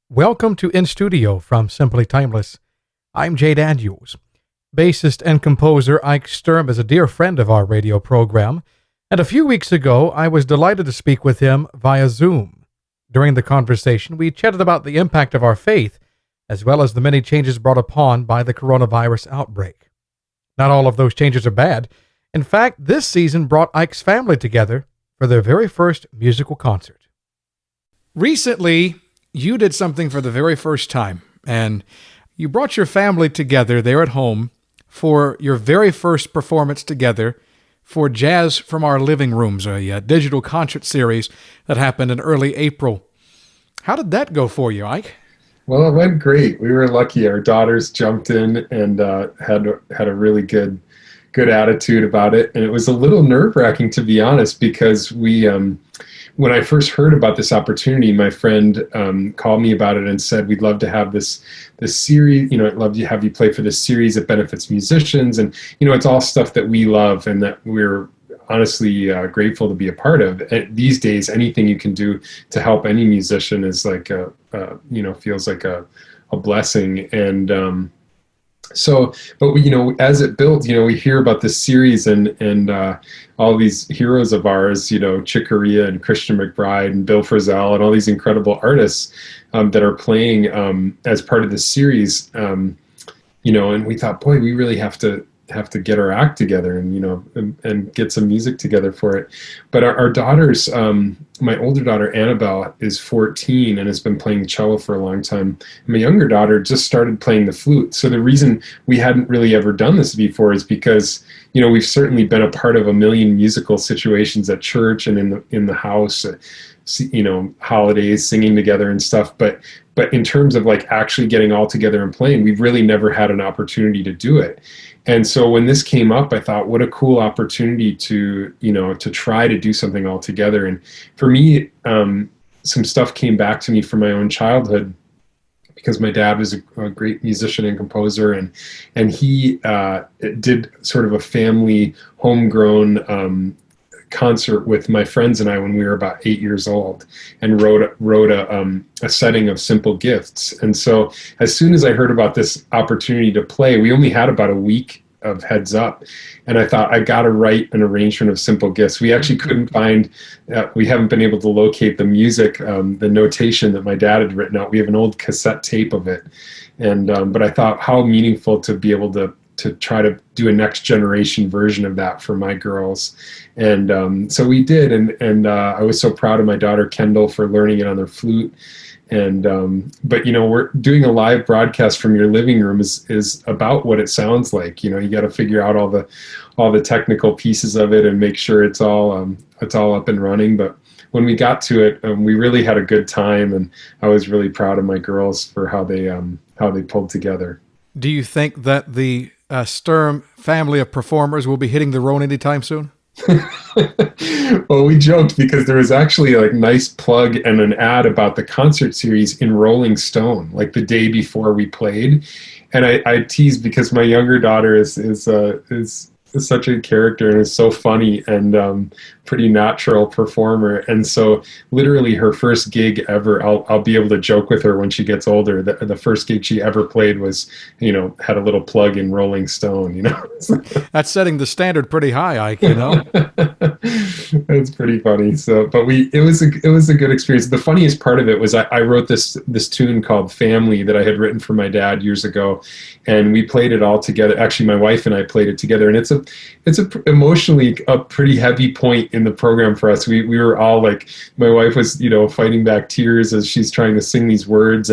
Welcome to In Studio from Simply Timeless. I'm Jay Daniels. Bassist and composer Ike Sturm is a dear friend of our radio program, and a few weeks ago I was delighted to speak with him via Zoom. During the conversation, we chatted about the impact of our faith, as well as the many changes brought upon by the coronavirus outbreak. Not all of those changes are bad. In fact, this season brought Ike's family together for their very first musical concert. Recently, you did something for the very first time, and you brought your family together there at home for your very first performance together for Jazz from Our Living Rooms, a digital concert series that happened in early April. How did that go for you, Ike? Well, it went great. We were lucky. Our daughters jumped in and had a really good attitude about it, and it was a little nerve-wracking, to be honest, because when I first heard about this opportunity, my friend called me about it and said, "We'd love to have this series. I'd love to have you play for this series that benefits musicians, and it's all stuff that we love and that we're honestly grateful to be a part of. These days, anything you can do to help any musician is like feels like a blessing." And but as it builds, we hear about this series and all these heroes of ours, Chick Corea and Christian McBride and Bill Frisell and all these incredible artists that are playing as part of this series. And we thought, boy, we really have to get our act together and get some music together for it. But our daughters, my older daughter Annabelle is 14 and has been playing cello for a long time. My younger daughter just started playing the flute. So the reason we hadn't really ever done this before is because we've certainly been a part of a million musical situations at church and in the house, holidays, singing together and stuff. But in terms of like actually getting all together and playing, we've really never had an opportunity to do it. And so when this came up, I thought, what a cool opportunity to try to do something all together. And for me, some stuff came back to me from my own childhood, because my dad was a great musician and composer, and he did sort of a family homegrown concert with my friends and I when we were about 8 years old, and wrote a setting of Simple Gifts. And so as soon as I heard about this opportunity to play, we only had about a week of heads up, and I thought, I got to write an arrangement of Simple Gifts. We actually couldn't find, we haven't been able to locate the music, the notation that my dad had written out. We have an old cassette tape of it, and but I thought how meaningful to be able to try to do a next generation version of that for my girls. And so we did, and I was so proud of my daughter Kendall for learning it on their flute. And but we're doing a live broadcast from your living room is about what it sounds like. You got to figure out all the technical pieces of it and make sure it's all up and running. But when we got to it, we really had a good time, and I was really proud of my girls for how they pulled together. Do you think that the Sturm family of performers will be hitting the road anytime soon? Well, we joked because there was actually a nice plug and an ad about the concert series in Rolling Stone, like the day before we played. And I teased because my younger daughter is such a character and is so funny and pretty natural performer. And so literally her first gig ever, I'll be able to joke with her when she gets older. The first gig she ever played was, had a little plug in Rolling Stone, That's setting the standard pretty high, Ike, That's pretty funny. So, but it was a good experience. The funniest part of it was I wrote this tune called Family that I had written for my dad years ago, and we played it all together. Actually, my wife and I played it together, and it's emotionally a pretty heavy point in the program for us. We were all like, my wife was, fighting back tears as she's trying to sing these words.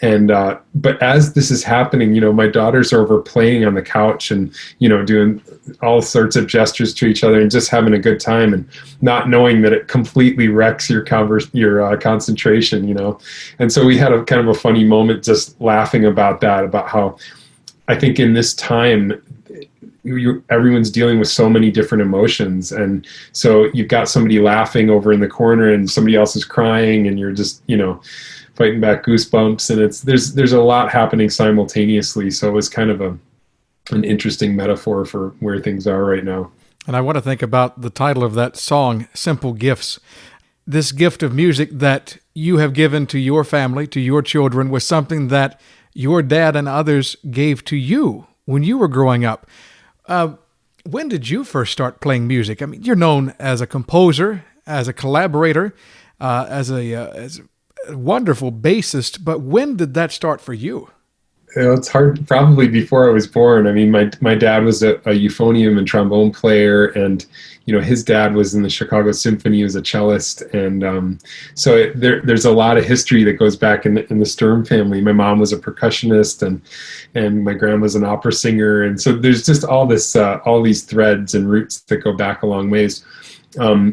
But as this is happening, my daughters are over playing on the couch and, doing all sorts of gestures to each other and just having a good time and not knowing that it completely wrecks your concentration, And so we had a kind of a funny moment just laughing about that, about how I think in this time, everyone's dealing with so many different emotions, and so you've got somebody laughing over in the corner and somebody else is crying, and you're just fighting back goosebumps, and there's a lot happening simultaneously. So it was kind of an interesting metaphor for where things are right now. And I want to think about the title of that song, Simple Gifts. This gift of music that you have given to your family, to your children, was something that your dad and others gave to you when you were growing up. When did you first start playing music? I mean, you're known as a composer, as a collaborator, as a wonderful bassist, but when did that start for you? It's hard, probably before I was born. I mean, my dad was a euphonium and trombone player, and his dad was in the Chicago Symphony. He was a cellist, and there's a lot of history that goes back in the Sturm family. My mom was a percussionist, and my grandma's an opera singer, and so there's just all these threads and roots that go back a long ways.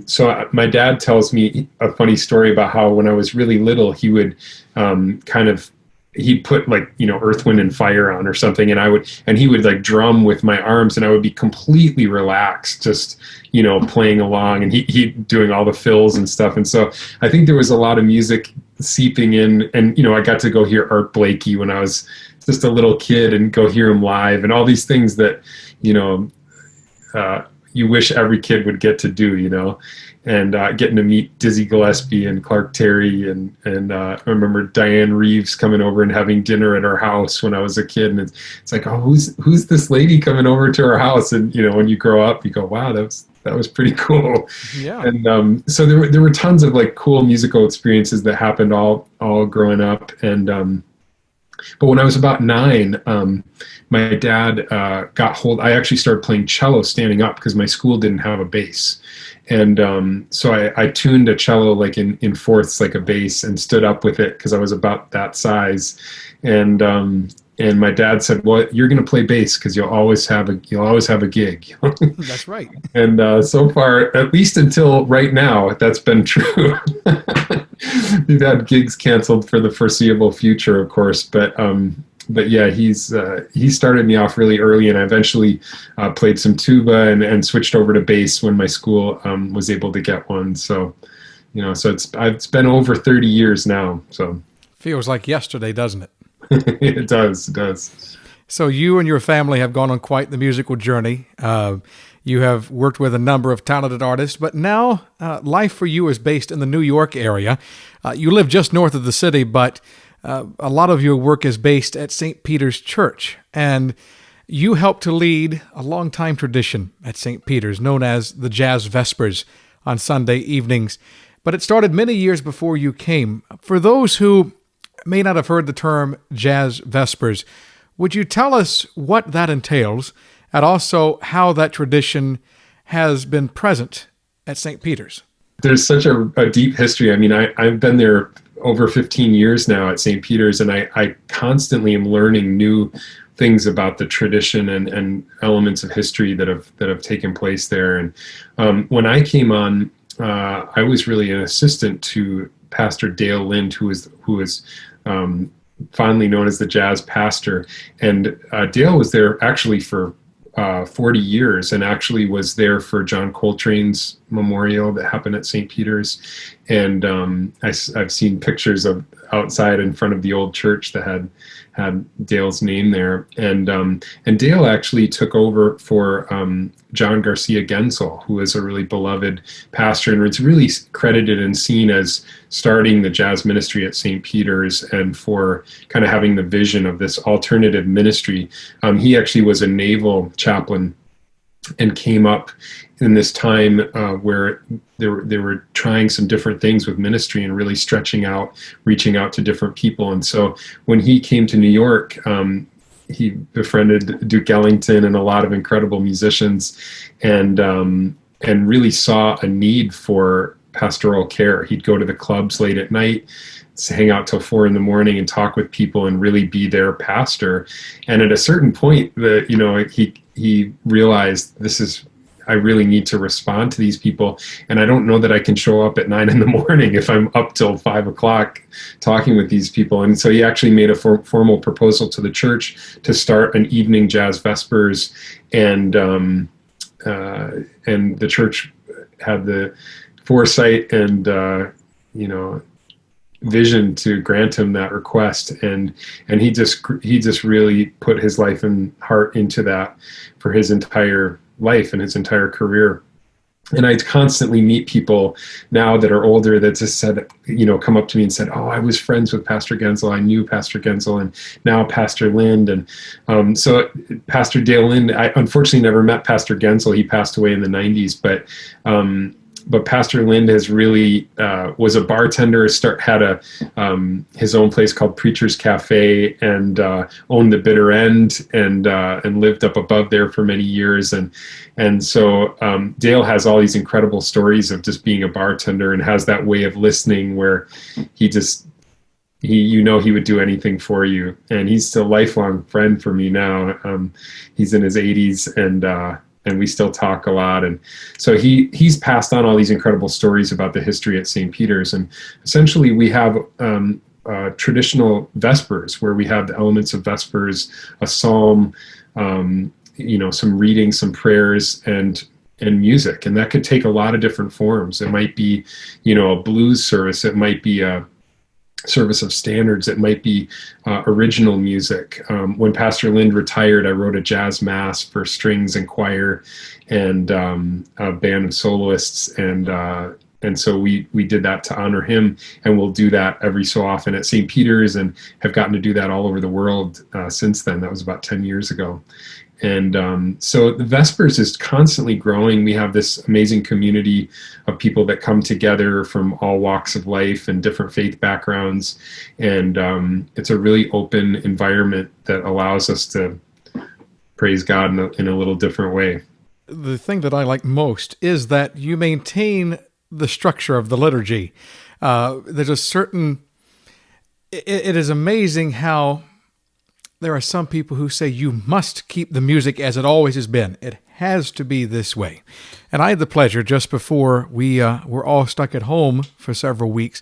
So my dad tells me a funny story about how when I was really little, he would he'd put Earth, Wind and Fire on or something, and he would like drum with my arms, and I would be completely relaxed, just playing along, and he doing all the fills and stuff. And so I think there was a lot of music seeping in, and I got to go hear Art Blakey when I was just a little kid and go hear him live, and all these things that you wish every kid would get to do, and getting to meet Dizzy Gillespie and Clark Terry, and I remember Diane Reeves coming over and having dinner at our house when I was a kid, and it's like, oh, who's this lady coming over to our house? And when you grow up, you go, wow, that was pretty cool. Yeah. And so there were tons of like cool musical experiences that happened all growing up, and but when I was about 9, my dad I actually started playing cello standing up because my school didn't have a bass. And so I tuned a cello like in fourths, like a bass, and stood up with it because I was about that size. And my dad said, well, you're going to play bass because you'll always have a gig. That's right. And so far, at least until right now, that's been true. We've had gigs canceled for the foreseeable future, of course, but yeah, he started me off really early, and I eventually played some tuba and switched over to bass when my school was able to get one. So, so it's been over 30 years now. So feels like yesterday, doesn't it? It does. So you and your family have gone on quite the musical journey. You have worked with a number of talented artists, but now life for you is based in the New York area. You live just north of the city, but a lot of your work is based at St. Peter's Church, and you help to lead a long-time tradition at St. Peter's known as the Jazz Vespers on Sunday evenings. But it started many years before you came. For those who may not have heard the term Jazz Vespers, would you tell us what that entails, and also how that tradition has been present at St. Peter's? There's such a deep history. I mean, I've been there over 15 years now at St. Peter's, and I constantly am learning new things about the tradition and elements of history that have taken place there. And when I came on, I was really an assistant to Pastor Dale Lind, who was fondly known as the jazz pastor. And Dale was there actually for 40 years, and actually was there for John Coltrane's memorial that happened at St. Peter's. And I've seen pictures of outside in front of the old church that had Dale's name there. And Dale actually took over for John Garcia Gensel, who is a really beloved pastor, and it's really credited and seen as starting the jazz ministry at St. Peter's, and for kind of having the vision of this alternative ministry. He actually was a naval chaplain and came up in this time where they were trying some different things with ministry and really stretching out, reaching out to different people. And so when he came to New York, he befriended Duke Ellington and a lot of incredible musicians, and really saw a need for pastoral care. He'd go to the clubs late at night, hang out till 4 a.m. and talk with people and really be their pastor. And at a certain point, he realized, I really need to respond to these people, and I don't know that I can show up at 9 a.m. if I'm up till 5 o'clock talking with these people. And so he actually made a formal proposal to the church to start an evening jazz vespers, and the church had the foresight and vision to grant him that request, and he just really put his life and heart into that for his entire life and his entire career. And I constantly meet people now that are older that just said, come up to me and said, "Oh, I was friends with Pastor Gensel. I knew Pastor Gensel, and now Pastor Lind." And so Pastor Dale Lind, I unfortunately never met Pastor Gensel. He passed away in the 90s, but Pastor Lind has really was a bartender. Had his own place called Preacher's Cafe, and owned the Bitter End, and lived up above there for many years. And so Dale has all these incredible stories of just being a bartender, and has that way of listening where he would do anything for you. And he's still a lifelong friend for me now. He's in his 80s, and we still talk a lot. And so he's passed on all these incredible stories about the history at St. Peter's. And essentially we have traditional Vespers, where we have the elements of Vespers, a psalm, some reading, some prayers, and music. And that could take a lot of different forms. It might be, a blues service. It might be a service of standards. It might be original music. When Pastor Lind retired, I wrote a jazz mass for strings and choir, and a band of soloists, and so we did that to honor him, and we'll do that every so often at St. Peter's, and have gotten to do that all over the world since then. That was about 10 years ago. And so the Vespers is constantly growing. We have this amazing community of people that come together from all walks of life and different faith backgrounds. And it's a really open environment that allows us to praise God in a little different way. The thing that I like most is that you maintain the structure of the liturgy. There's a certain... It is amazing how there are some people who say you must keep the music as it always has been. It has to be this way. And I had the pleasure, just before we were all stuck at home for several weeks,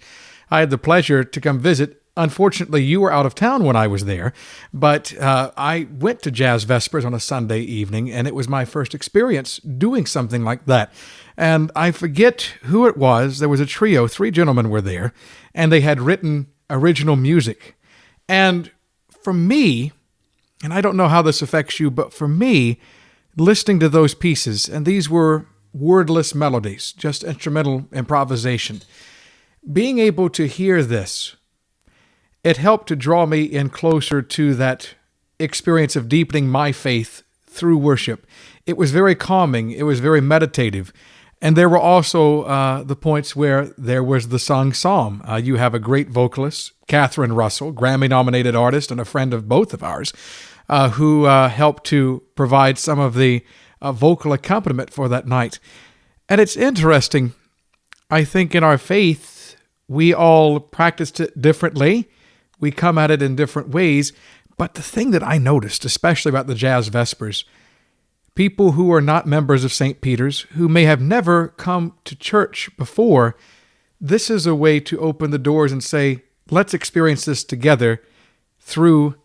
I had the pleasure to come visit. Unfortunately, you were out of town when I was there, but I went to Jazz Vespers on a Sunday evening, and it was my first experience doing something like that. And I forget who it was. There was a trio, 3 gentlemen were there, and they had written original music. And for me, and I don't know how this affects you, but for me, listening to those pieces, and these were wordless melodies, just instrumental improvisation, being able to hear this, it helped to draw me in closer to that experience of deepening my faith through worship. It was very calming. It was very meditative. And there were also the points where there was the sung psalm. You have a great vocalist, Catherine Russell, Grammy-nominated artist and a friend of both of ours, who helped to provide some of the vocal accompaniment for that night. And it's interesting. I think in our faith, we all practiced it differently. We come at it in different ways. But the thing that I noticed, especially about the Jazz Vespers, people who are not members of St. Peter's, who may have never come to church before, this is a way to open the doors and say, let's experience this together through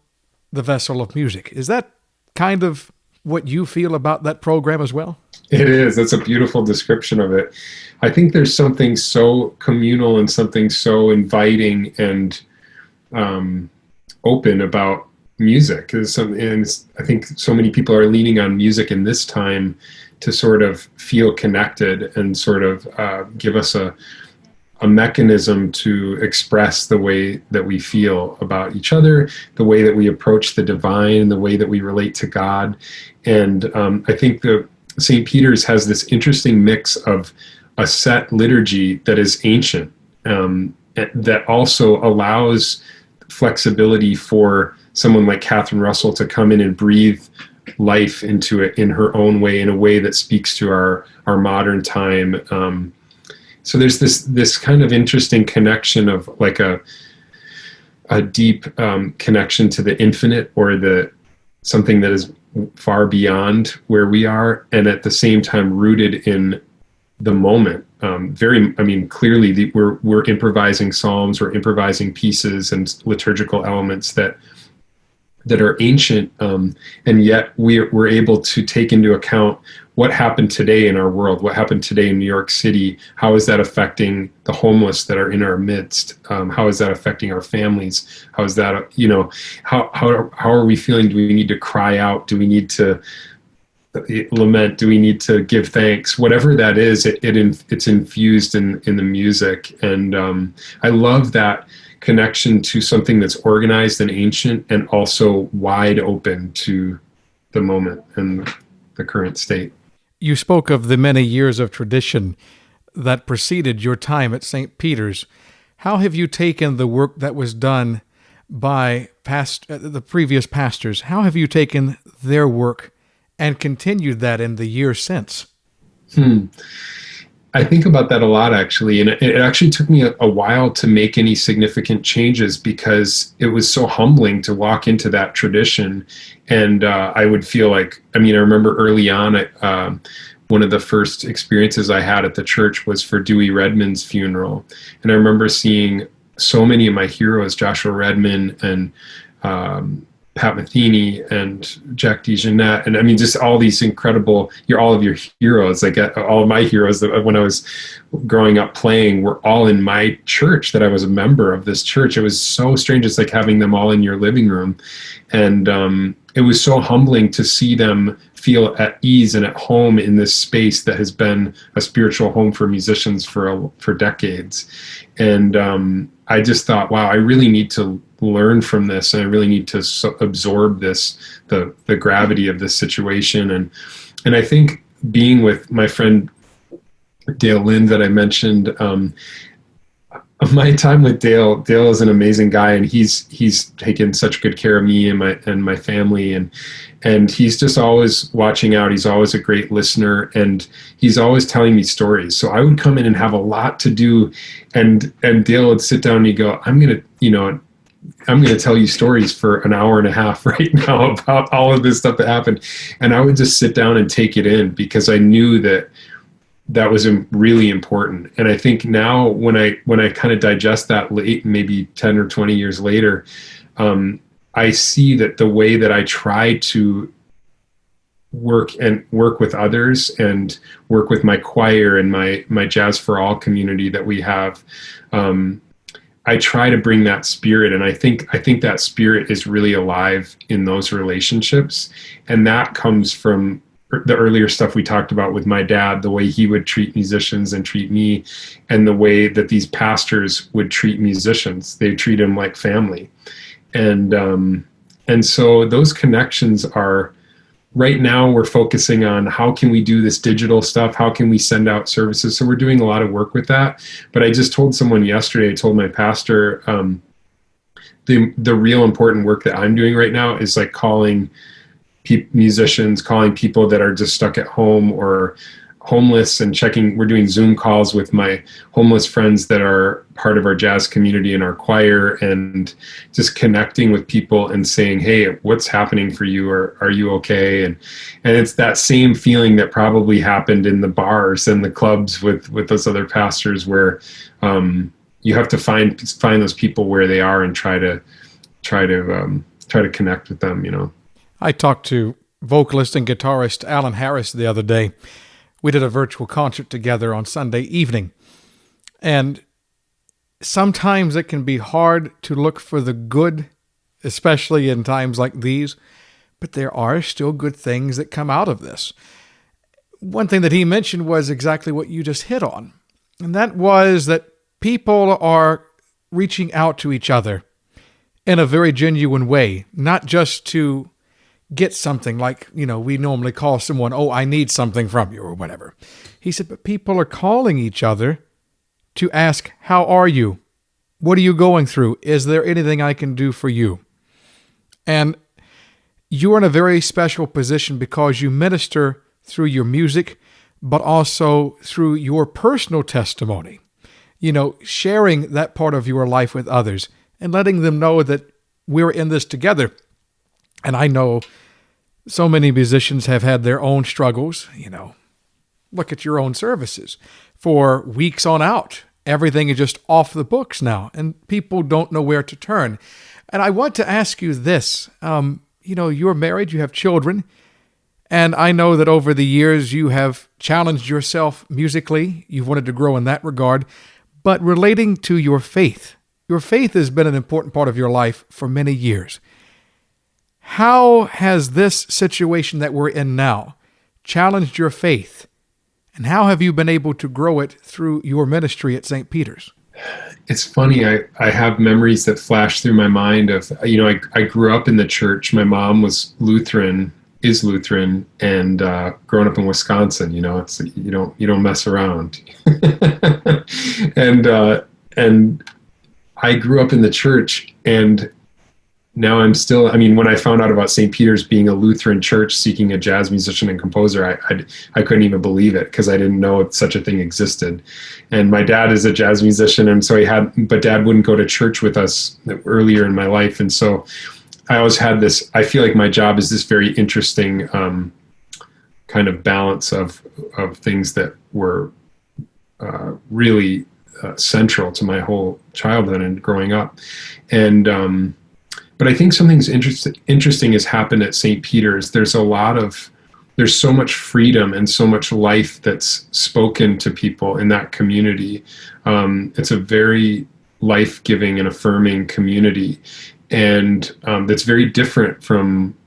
the vessel of music. Is that kind of what you feel about that program as well? It is. That's a beautiful description of it. I think there's something so communal and something so inviting and open about music. And I think so many people are leaning on music in this time to sort of feel connected and sort of give us a mechanism to express the way that we feel about each other, the way that we approach the divine, the way that we relate to God. And I think the St. Peter's has this interesting mix of a set liturgy that is ancient, that also allows flexibility for someone like Catherine Russell to come in and breathe life into it in her own way, in a way that speaks to our modern time. So there's this kind of interesting connection of like a deep connection to the infinite, or something that is far beyond where we are, and at the same time rooted in the moment. Clearly we're improvising psalms, we're improvising pieces and liturgical elements that are ancient, and yet we're able to take into account what happened today in our world, what happened today in New York City. How is that affecting the homeless that are in our midst? How is that affecting our families? How is that, how are we feeling? Do we need to cry out? Do we need to lament? Do we need to give thanks? Whatever that is, it's infused in the music, and I love that connection to something that's organized and ancient, and also wide open to the moment and the current state. You spoke of the many years of tradition that preceded your time at St. Peter's. How have you taken the work that was done by the previous pastors? How have you taken their work and continued that in the years since? I think about that a lot, actually. And it actually took me a while to make any significant changes, because it was so humbling to walk into that tradition. And I would feel like, I remember early on, one of the first experiences I had at the church was for Dewey Redman's funeral. And I remember seeing so many of my heroes, Joshua Redman and Pat Metheny and Jack DeJohnette, and just all these incredible, all of your heroes, like all of my heroes that when I was growing up playing were all in my church, that I was a member of this church. It was so strange. It's like having them all in your living room. And it was so humbling to see them feel at ease and at home in this space that has been a spiritual home for musicians for decades. And I just thought, wow, I really need to learn from this, and I really need to absorb this, the gravity of this situation. And I think being with my friend Dale Lind that I mentioned, my time with Dale is an amazing guy, and he's taken such good care of me and my family, and he's just always watching out. He's always a great listener, and he's always telling me stories. So I would come in and have a lot to do, and Dale would sit down and he'd go, I'm going to tell you stories for an hour and a half right now about all of this stuff that happened. And I would just sit down and take it in, because I knew that was really important. And I think now when I kind of digest that late, maybe 10 or 20 years later, I see that the way that I try to work with others and work with my choir and my Jazz for All community that we have, I try to bring that spirit. And I think that spirit is really alive in those relationships. And that comes from the earlier stuff we talked about with my dad, the way he would treat musicians and treat me, and the way that these pastors would treat musicians. They treat them like family. And so those connections are, right now we're focusing on how can we do this digital stuff? How can we send out services? So we're doing a lot of work with that. But I just told someone yesterday, I told my pastor, the real important work that I'm doing right now is like calling musicians, calling people that are just stuck at home or homeless, and we're doing Zoom calls with my homeless friends that are part of our jazz community in our choir, and just connecting with people and saying, hey, what's happening for you? Or are you okay? And it's that same feeling that probably happened in the bars and the clubs with those other pastors, where you have to find those people where they are and try to connect with them, I talked to vocalist and guitarist Alan Harris the other day. We did a virtual concert together on Sunday evening. And sometimes it can be hard to look for the good, especially in times like these, but there are still good things that come out of this. One thing that he mentioned was exactly what you just hit on, and that was that people are reaching out to each other in a very genuine way, not just to get something like, we normally call someone, oh, I need something from you or whatever. He said, but people are calling each other to ask, how are you? What are you going through? Is there anything I can do for you? And you're in a very special position because you minister through your music, but also through your personal testimony, sharing that part of your life with others and letting them know that we're in this together. And I know so many musicians have had their own struggles. Look at your own services. For weeks on out, everything is just off the books now, and people don't know where to turn. And I want to ask you this. You're married, you have children, and I know that over the years you have challenged yourself musically. You've wanted to grow in that regard. But relating to your faith has been an important part of your life for many years. How has this situation that we're in now challenged your faith? And how have you been able to grow it through your ministry at St. Peter's? It's funny. I have memories that flash through my mind of, I grew up in the church. My mom was Lutheran, is Lutheran, and growing up in Wisconsin, it's, you don't mess around. And I grew up in the church, and now I'm still, when I found out about St. Peter's being a Lutheran church seeking a jazz musician and composer, I couldn't even believe it, because I didn't know such a thing existed. And my dad is a jazz musician, and so but Dad wouldn't go to church with us earlier in my life. And so I always had this, I feel like my job is this very interesting kind of balance of things that were really central to my whole childhood and growing up. And but I think something's interesting has happened at St. Peter's. There's so much freedom and so much life that's spoken to people in that community. It's a very life-giving and affirming community, and that's very different from,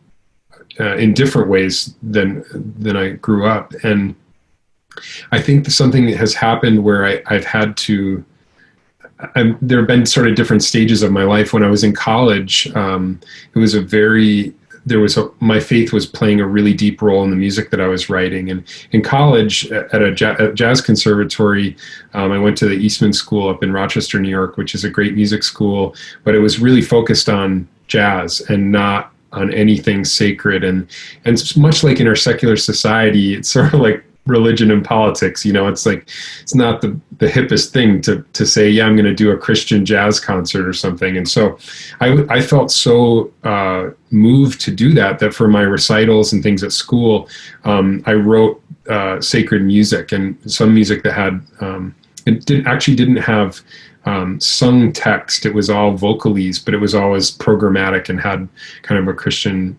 in different ways than I grew up. And I think something that has happened where I've had to. There have been sort of different stages of my life. When I was in college, it was my faith was playing a really deep role in the music that I was writing. And in college, at a jazz conservatory, I went to the Eastman School up in Rochester, New York, which is a great music school, but it was really focused on jazz and not on anything sacred. And much like in our secular society, it's sort of like religion and politics. It's like, it's not the hippest thing to say, yeah, I'm going to do a Christian jazz concert or something. And so I felt so moved to do that for my recitals and things at school, I wrote sacred music, and some music that had, didn't have sung text. It was all vocalese, but it was always programmatic and had kind of a Christian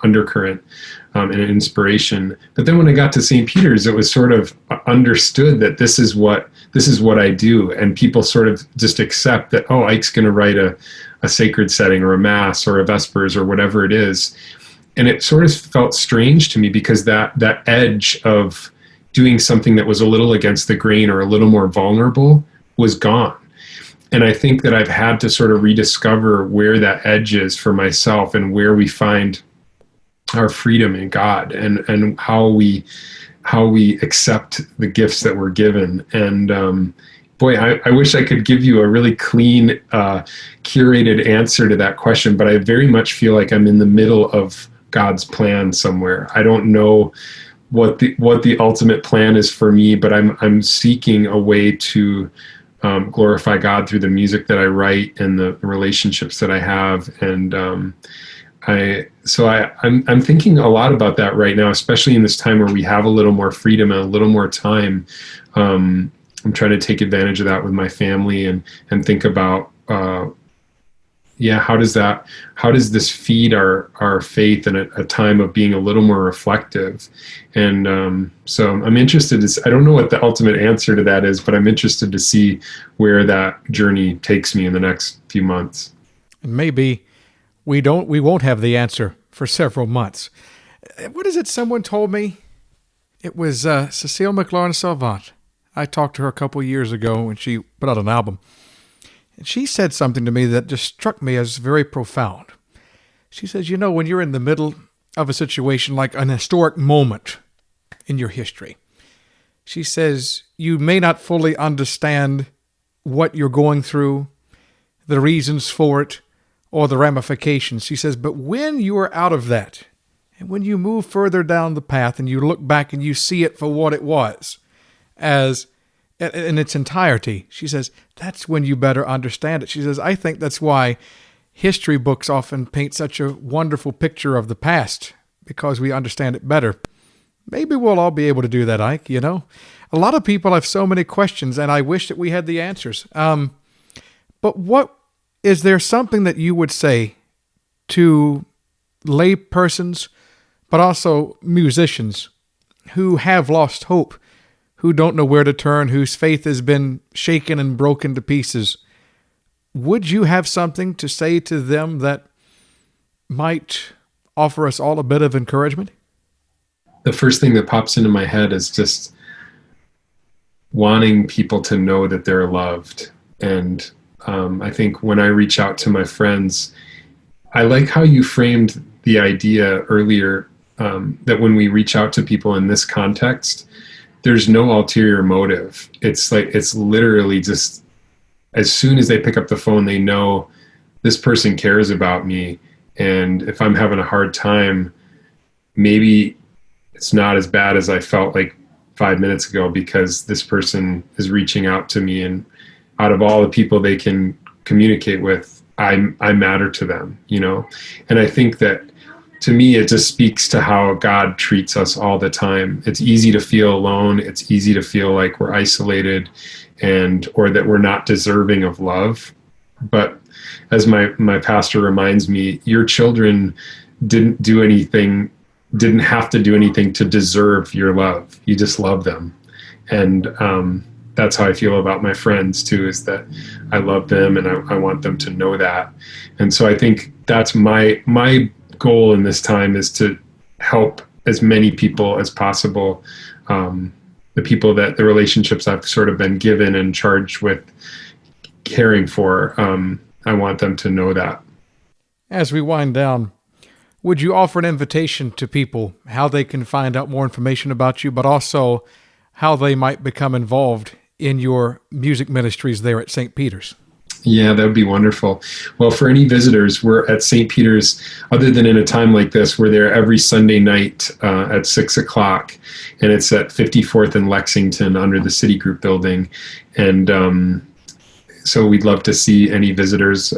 undercurrent and an inspiration. But then when I got to St. Peter's, it was sort of understood that this is what I do, and people sort of just accept that, oh, Ike's going to write a sacred setting or a mass or a vespers or whatever it is. And it sort of felt strange to me, because that edge of doing something that was a little against the grain or a little more vulnerable was gone. And I think that I've had to sort of rediscover where that edge is for myself, and where we find our freedom in God, and how we accept the gifts that we're given. And boy, I wish I could give you a really clean, curated answer to that question, but I very much feel like I'm in the middle of God's plan somewhere. I don't know what the ultimate plan is for me, but I'm seeking a way to glorify God through the music that I write and the relationships that I have. And I'm thinking a lot about that right now, especially in this time where we have a little more freedom and a little more time. I'm trying to take advantage of that with my family, and think about, how does this feed our faith in a time of being a little more reflective? And so I'm interested I don't know what the ultimate answer to that is, but I'm interested to see where that journey takes me in the next few months. And maybe we won't have the answer for several months. What is it someone told me? It was Cecile McLaurin-Salvant. I talked to her a couple years ago when she put out an album. And she said something to me that just struck me as very profound. She says, when you're in the middle of a situation like an historic moment in your history, she says, you may not fully understand what you're going through, the reasons for it, or the ramifications. She says, but when you are out of that, and when you move further down the path and you look back and you see it for what it was, as in its entirety, she says, that's when you better understand it. She says, I think that's why history books often paint such a wonderful picture of the past, because we understand it better. Maybe we'll all be able to do that, Ike, A lot of people have so many questions, and I wish that we had the answers. But is there something that you would say to lay persons, but also musicians who have lost hope, who don't know where to turn, whose faith has been shaken and broken to pieces? Would you have something to say to them that might offer us all a bit of encouragement? the first thing that pops into my head is just wanting people to know that they're loved. And I think when I reach out to my friends, I like how you framed the idea earlier, that when we reach out to people in this context, there's no ulterior motive. It's literally just as soon as they pick up the phone, they know this person cares about me. And if I'm having a hard time, maybe it's not as bad as I felt like 5 minutes ago, because this person is reaching out to me, and out of all the people they can communicate with, I matter to them, And I think that, to me, it just speaks to how God treats us all the time. It's easy to feel alone. It's easy to feel like we're isolated, or that we're not deserving of love. But as my pastor reminds me, your children didn't have to do anything to deserve your love. You just love them. And that's how I feel about my friends too, is that I love them, and I want them to know that. And so I think that's my goal in this time, is to help as many people as possible. The relationships I've sort of been given and charged with caring for, I want them to know that. As we wind down, would you offer an invitation to people, how they can find out more information about you, but also how they might become involved in your music ministries there at St. Peter's? Yeah, that would be wonderful. Well, for any visitors, we're at St. Peter's, other than in a time like this, we're there every Sunday night at 6 o'clock, and it's at 54th and Lexington under the Citigroup building. And so we'd love to see any visitors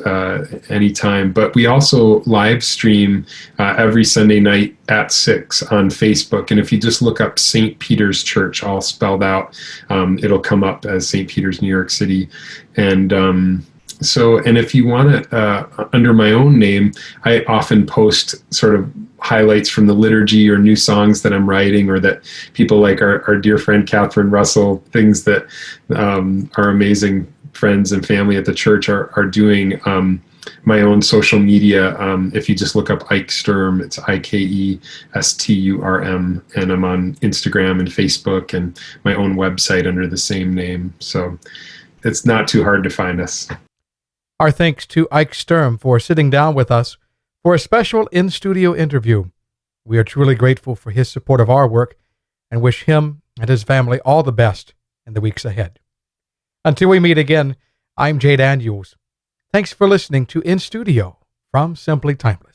anytime. But we also live stream every Sunday night at 6 on Facebook. And if you just look up St. Peter's Church, all spelled out, it'll come up as St. Peter's, New York City. And and if you want it under my own name, I often post sort of highlights from the liturgy or new songs that I'm writing, or that people like our dear friend Catherine Russell, things that are amazing friends and family at the church are doing. My own social media, if you just look up Ike Sturm, it's IKESTURM, and I'm on Instagram and Facebook, and my own website under the same name. So it's not too hard to find us. Our thanks to Ike Sturm for sitting down with us for a special in-studio interview. We are truly grateful for his support of our work and wish him and his family all the best in the weeks ahead. Until we meet again, I'm Jay Daniels. Thanks for listening to In Studio from Simply Timeless.